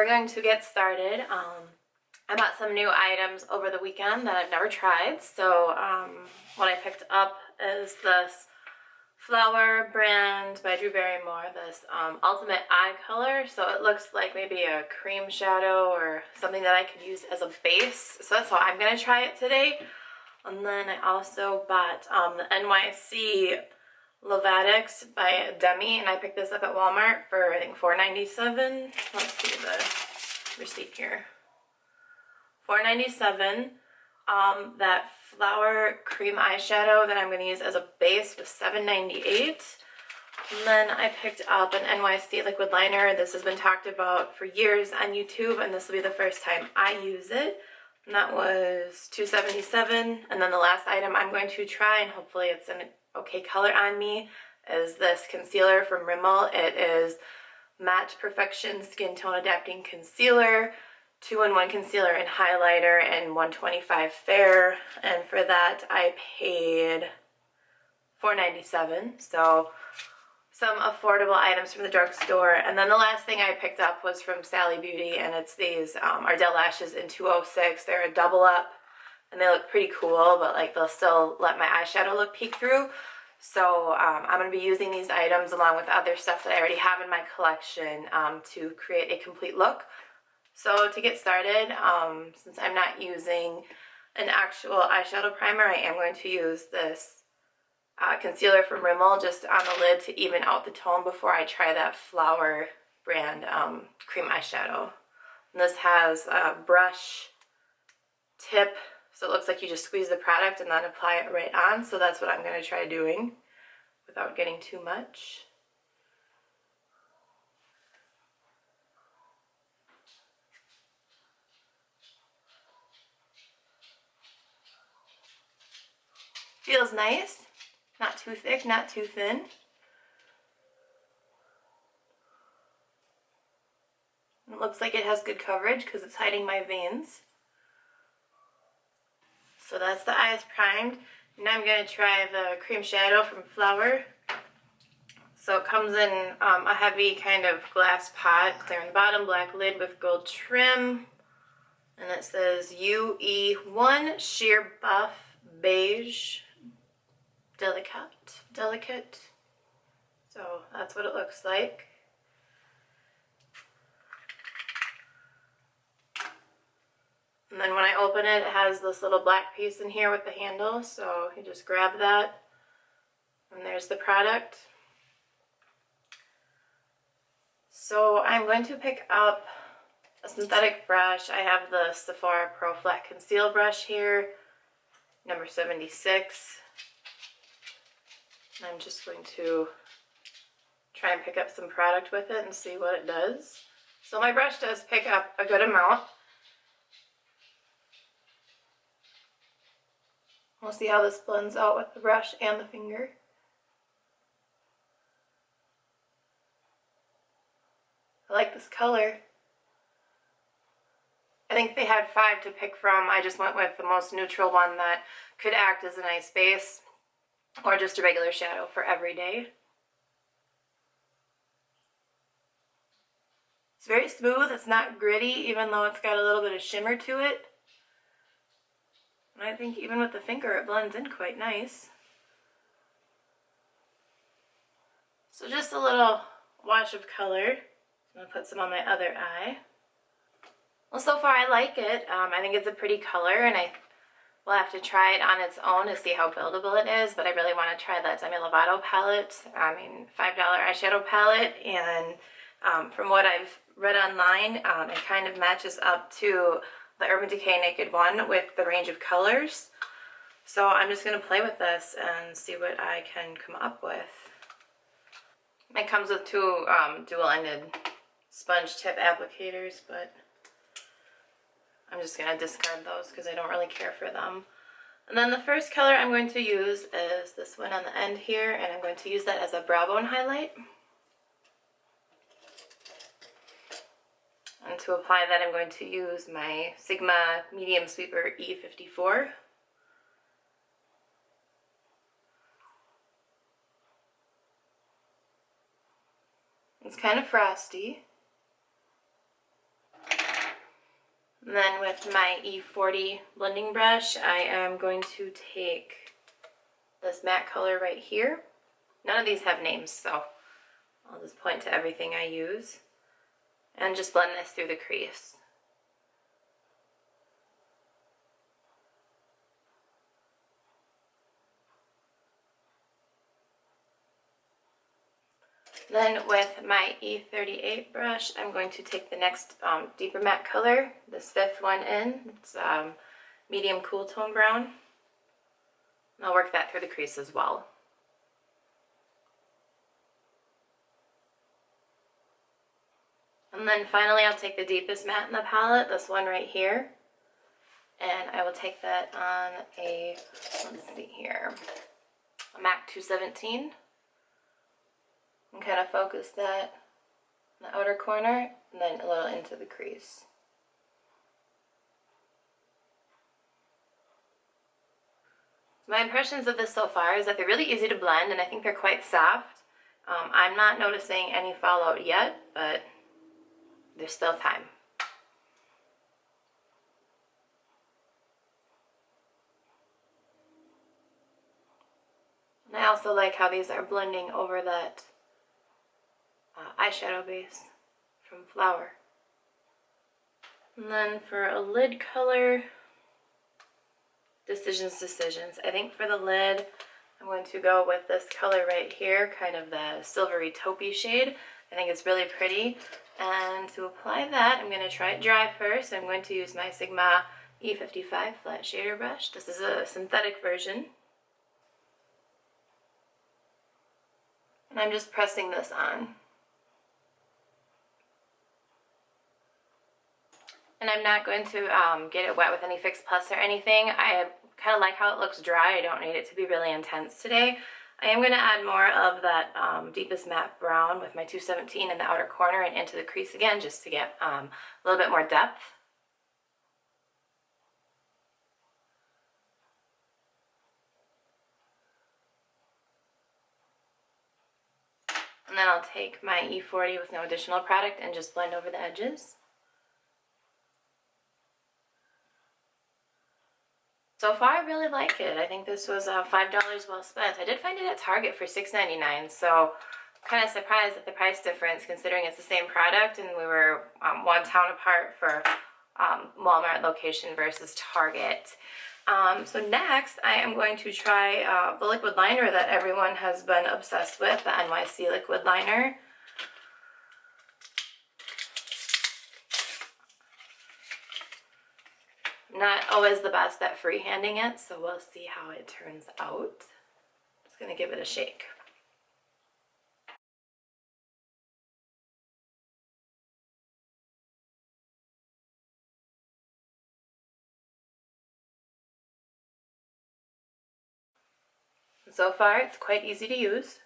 we're going to get started. I bought some new items over the weekend that I've never tried. So what I picked up is this Flower brand by Drew Barrymore, this Ultimate Eye Color. So it looks like maybe a cream shadow or something that I could use as a base. So that's how I'm going to try it today. And then I also bought the NYC Lovatics by Demi, and I picked this up at Walmart for I think $4.97. Let's see the receipt here. $4.97. That Flower Cream Eyeshadow that I'm going to use as a base was $7.98. And then I picked up an NYC liquid liner. This has been talked about for years on YouTube, and this will be the first time I use it. And that was $2.77. And then the last item I'm going to try, and hopefully it's an okay color on me, is this concealer from Rimmel. It is Matte Perfection Skin Tone Adapting Concealer, 2-in-1 concealer and highlighter, and $125 fair. And for that I paid $4.97. So some affordable items from the drugstore. And then the last thing I picked up was from Sally Beauty, and it's these Ardell lashes in 206. They're a double up, and they look pretty cool, but like they'll still let my eyeshadow look peek through. So I'm going to be using these items along with other stuff that I already have in my collection to create a complete look. So to get started, since I'm not using an actual eyeshadow primer, I am going to use this concealer from Rimmel just on the lid to even out the tone before I try that Flower brand cream eyeshadow. And this has a brush tip, so it looks like you just squeeze the product and then apply it right on. So that's what I'm going to try doing without getting too much. Feels nice, not too thick, not too thin. It looks like it has good coverage because it's hiding my veins. So that's the eyes primed. Now I'm going to try the cream shadow from Flower. So it comes in a heavy kind of glass pot, clear on the bottom, black lid with gold trim. And it says UE1 Sheer Buff Beige Delicate. So that's what it looks like. And then when I open it, it has this little black piece in here with the handle, so you just grab that, and there's the product. So I'm going to pick up a synthetic brush. I have the Sephora Pro Flat Conceal brush here, number 76. And I'm just going to try and pick up some product with it and see what it does. So my brush does pick up a good amount. We'll see how this blends out with the brush and the finger. I like this color. I think they had 5 to pick from. I just went with the most neutral one that could act as a nice base or just a regular shadow for every day. It's very smooth. It's not gritty, even though it's got a little bit of shimmer to it. And I think even with the finger it blends in quite nice. So just a little wash of color. I'm going to put some on my other eye. Well, so far I like it. I think it's a pretty color, and I will have to try it on its own to see how buildable it is, but I really want to try that Demi Lovato palette. I mean, $5 eyeshadow palette, and from what I've read online, it kind of matches up to the Urban Decay Naked One with the range of colors. So I'm just going to play with this and see what I can come up with. It comes with 2 dual-ended sponge tip applicators, but I'm just going to discard those because I don't really care for them. And then the first color I'm going to use is this one on the end here, and I'm going to use that as a brow bone highlight. And to apply that, I'm going to use my Sigma Medium Sweeper E54. It's kind of frosty. And then with my E40 blending brush, I am going to take this matte color right here. None of these have names, so I'll just point to everything I use and just blend this through the crease. Then with my E38 brush, I'm going to take the next deeper matte color, this fifth one in. It's medium cool tone brown. And I'll work that through the crease as well. And then finally I'll take the deepest matte in the palette, this one right here. And I will take that on a, let's see here, a MAC 217. And kind of focus that in the outer corner and then a little into the crease. My impressions of this so far is that they're really easy to blend and I think they're quite soft. I'm not noticing any fallout yet, but there's still time. And I also like how these are blending over that eyeshadow base from Flower. And then for a lid color, decisions. I think for the lid, I'm going to go with this color right here, kind of the silvery taupey shade. I think it's really pretty. And to apply that, I'm going to try it dry first. I'm going to use my Sigma E55 flat shader brush. This is a synthetic version. And I'm just pressing this on. And I'm not going to get it wet with any Fix Plus or anything. I kind of like how it looks dry. I don't need it to be really intense today. I am going to add more of that deepest matte brown with my 217 in the outer corner and into the crease again, just to get a little bit more depth. And then I'll take my E40 with no additional product and just blend over the edges. So far, I really like it. I think this was $5 well spent. I did find it at Target for $6.99, so I'm kind of surprised at the price difference considering it's the same product and we were one town apart for Walmart location versus Target. So next, I am going to try the liquid liner that everyone has been obsessed with, the NYC liquid liner. Not always the best at freehanding it, so we'll see how it turns out. Just gonna give it a shake. So far, it's quite easy to use.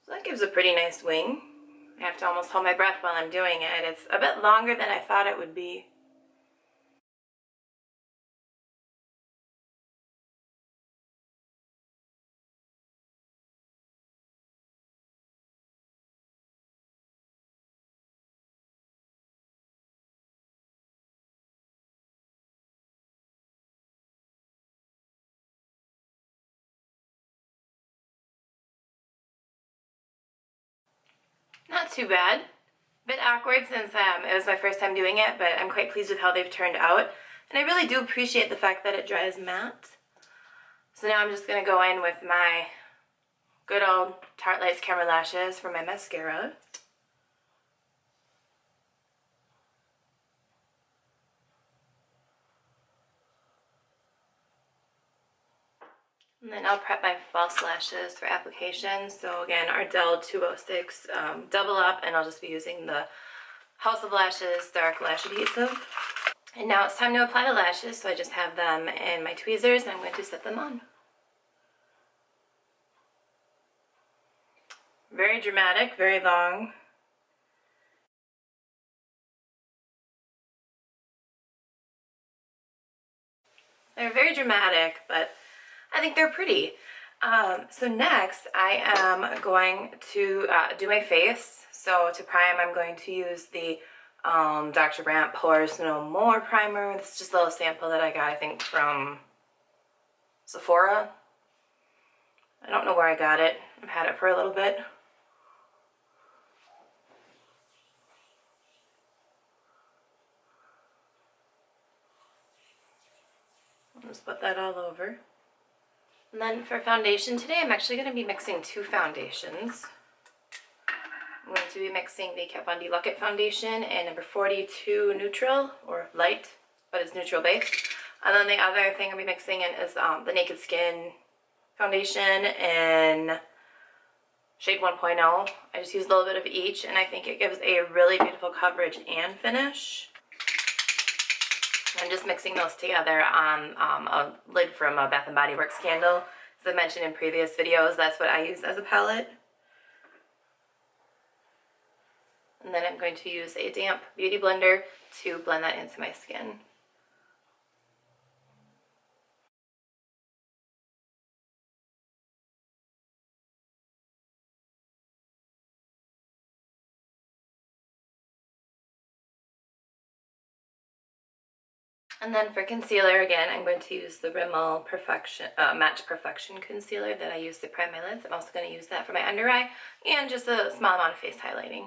So that gives a pretty nice wing. I have to almost hold my breath while I'm doing it. It's a bit longer than I thought it would be. Not too bad. A bit awkward since it was my first time doing it, but I'm quite pleased with how they've turned out. And I really do appreciate the fact that it dries matte. So now I'm just going to go in with my good old Tarte Lights Camera Lashes for my mascara. And then I'll prep my false lashes for application. So again, Ardell 206 double up, and I'll just be using the House of Lashes Dark Lash Adhesive. And now it's time to apply the lashes, so I just have them in my tweezers and I'm going to set them on. Very dramatic, very long. They're very dramatic, but I think they're pretty. So next I am going to do my face. So to prime, I'm going to use the Dr. Brandt Pores No More primer. This is just a little sample that I got, I think, from Sephora. I don't know where I got it. I've had it for a little bit. I'll just put that all over. And then for foundation today, I'm actually going to be mixing two foundations. I'm going to be mixing the Kat Von D Look It foundation in number 42 neutral, or light, but it's neutral base. And then the other thing I'll be mixing in is the Naked Skin foundation in shade 1.0. I just use a little bit of each, and I think it gives a really beautiful coverage and finish. I'm just mixing those together on a lid from a Bath & Body Works candle. As I mentioned in previous videos, that's what I use as a palette. And then I'm going to use a damp beauty blender to blend that into my skin. And then for concealer, again, I'm going to use the Rimmel Match Perfection concealer that I use to prime my lids. I'm also going to use that for my under eye and just a small amount of face highlighting.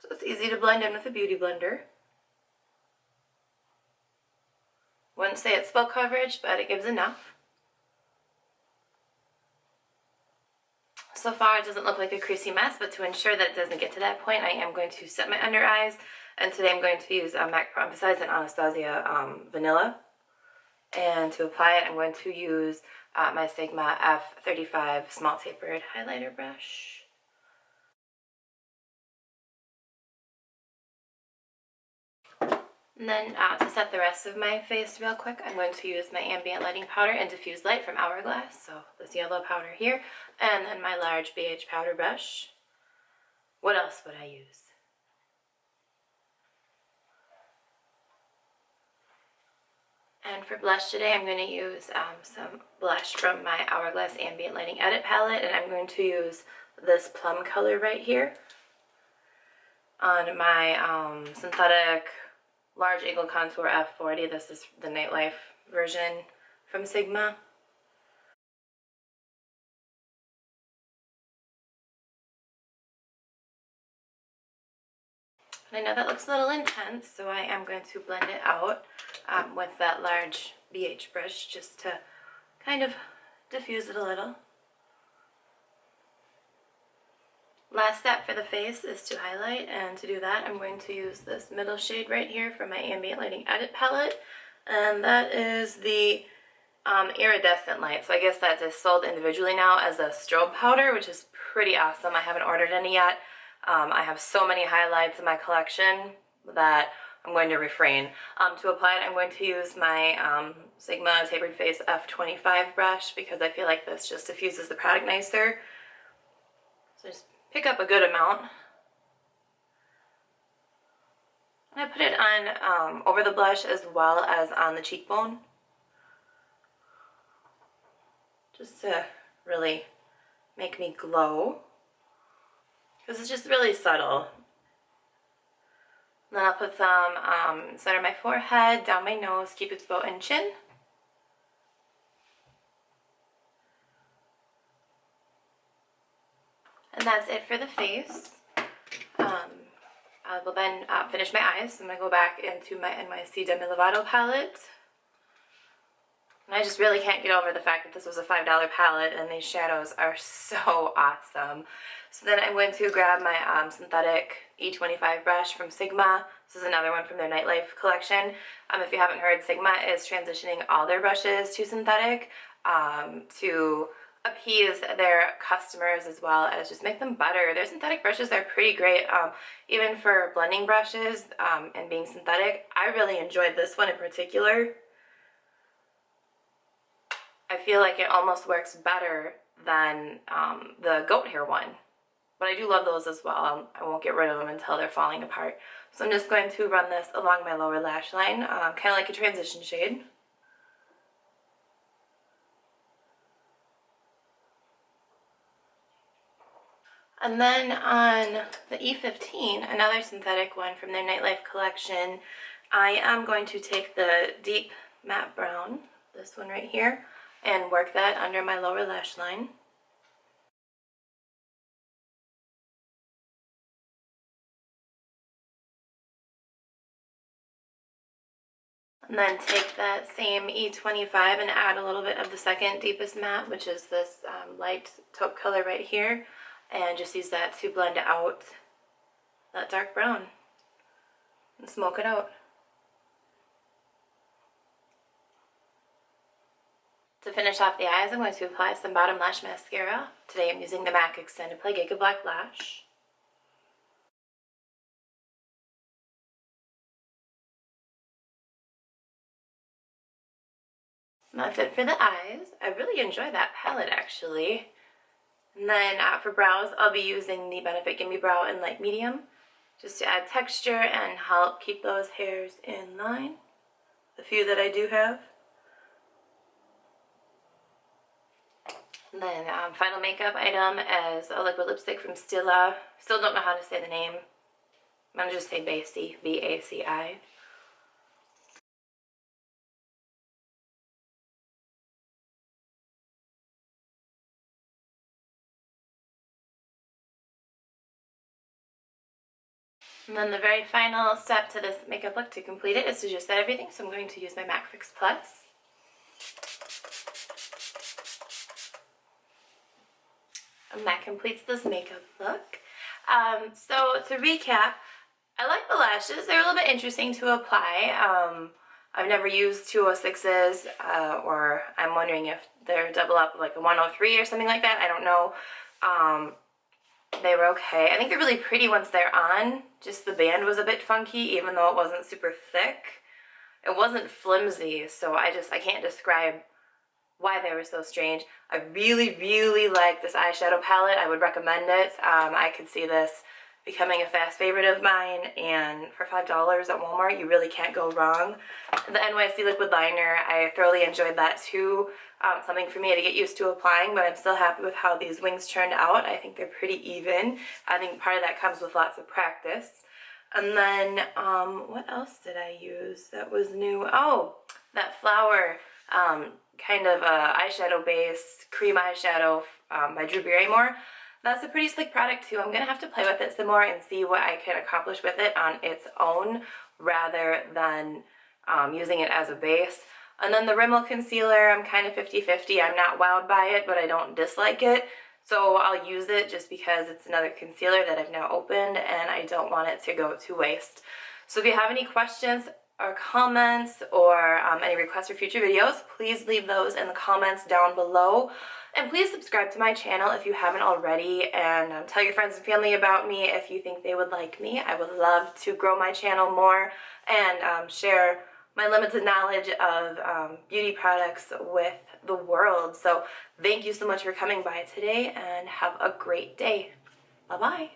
So it's easy to blend in with a beauty blender. Wouldn't say it's full coverage, but it gives enough. So far it doesn't look like a creasy mess, but to ensure that it doesn't get to that point, I am going to set my under eyes. And today I'm going to use MAC Pro Emphasize and Anastasia Vanilla. And to apply it, I'm going to use my Sigma F35 small tapered highlighter brush. And then to set the rest of my face real quick, I'm going to use my ambient lighting powder and diffuse light from Hourglass. So this yellow powder here, and then my large BH powder brush. What else would I use? And for blush today, I'm going to use some blush from my Hourglass Ambient Lighting Edit palette, and I'm going to use this plum color right here on my synthetic Large Angle Contour F40. This is the Nightlife version from Sigma. And I know that looks a little intense, so I am going to blend it out with that large BH brush just to kind of diffuse it a little. Last step for the face is to highlight, and to do that I'm going to use this middle shade right here from my Ambient Lighting Edit palette, and that is the Iridescent Light. So I guess that is sold individually now as a strobe powder, which is pretty awesome. I haven't ordered any yet. I have so many highlights in my collection that I'm going to refrain. To apply it, I'm going to use my Sigma Tapered Face F25 brush because I feel like this just diffuses the product nicer. So just pick up a good amount. And I put it on over the blush as well as on the cheekbone, just to really make me glow, because it's just really subtle. And then I'll put some center of my forehead, down my nose, cupid's bow, and chin. And that's it for the face. I will then finish my eyes. So I'm going to go back into my NYC Demi Lovato palette. And I just really can't get over the fact that this was a $5 palette and these shadows are so awesome. So then I'm going to grab my synthetic E25 brush from Sigma. This is another one from their Nightlife collection. If you haven't heard, Sigma is transitioning all their brushes to synthetic to appease their customers as well as just make them better. Their synthetic brushes are pretty great. Even for blending brushes and being synthetic, I really enjoyed this one in particular. I feel like it almost works better than the goat hair one. But I do love those as well. I won't get rid of them until they're falling apart. So I'm just going to run this along my lower lash line, kind of like a transition shade. And then on the E15, another synthetic one from their Nightlife collection, I am going to take the deep matte brown, this one right here, and work that under my lower lash line. And then take that same E25 and add a little bit of the second deepest matte, which is this light taupe color right here, and just use that to blend out that dark brown and smoke it out. To finish off the eyes, I'm going to apply some bottom lash mascara. Today I'm using the MAC Extended Play Giga Black Lash. And that's it for the eyes. I really enjoy that palette actually. And then for brows, I'll be using the Benefit Gimme Brow in light medium, just to add texture and help keep those hairs in line, the few that I do have. And then final makeup item is a liquid lipstick from Stila. Still don't know how to say the name. I'm going to just say Baci, B-A-C-I. And then the very final step to this makeup look to complete it is to just set everything. So I'm going to use my MAC Fix Plus. And that completes this makeup look. So to recap, I like the lashes. They're a little bit interesting to apply. I've never used 206s, or I'm wondering if they're double up like a 103 or something like that. I don't know. They were okay. I think they're really pretty once they're on. Just the band was a bit funky, even though it wasn't super thick. It wasn't flimsy, so I can't describe why they were so strange. I really, really like this eyeshadow palette. I would recommend it. I could see this becoming a fast favorite of mine, and for $5 at Walmart, you really can't go wrong. The NYC liquid liner, I thoroughly enjoyed that too. Something for me to get used to applying, but I'm still happy with how these wings turned out. I think they're pretty even. I think part of that comes with lots of practice. And then, what else did I use that was new? Oh, that flower kind of eyeshadow base, cream eyeshadow by Drew Barrymore. That's a pretty slick product too. I'm going to have to play with it some more and see what I can accomplish with it on its own rather than using it as a base. And then the Rimmel concealer, I'm kind of 50-50. I'm not wowed by it, but I don't dislike it. So I'll use it just because it's another concealer that I've now opened and I don't want it to go to waste. So if you have any questions or comments or any requests for future videos, please leave those in the comments down below. And please subscribe to my channel if you haven't already, and tell your friends and family about me if you think they would like me. I would love to grow my channel more and share my limited knowledge of beauty products with the world. So thank you so much for coming by today and have a great day. Bye-bye.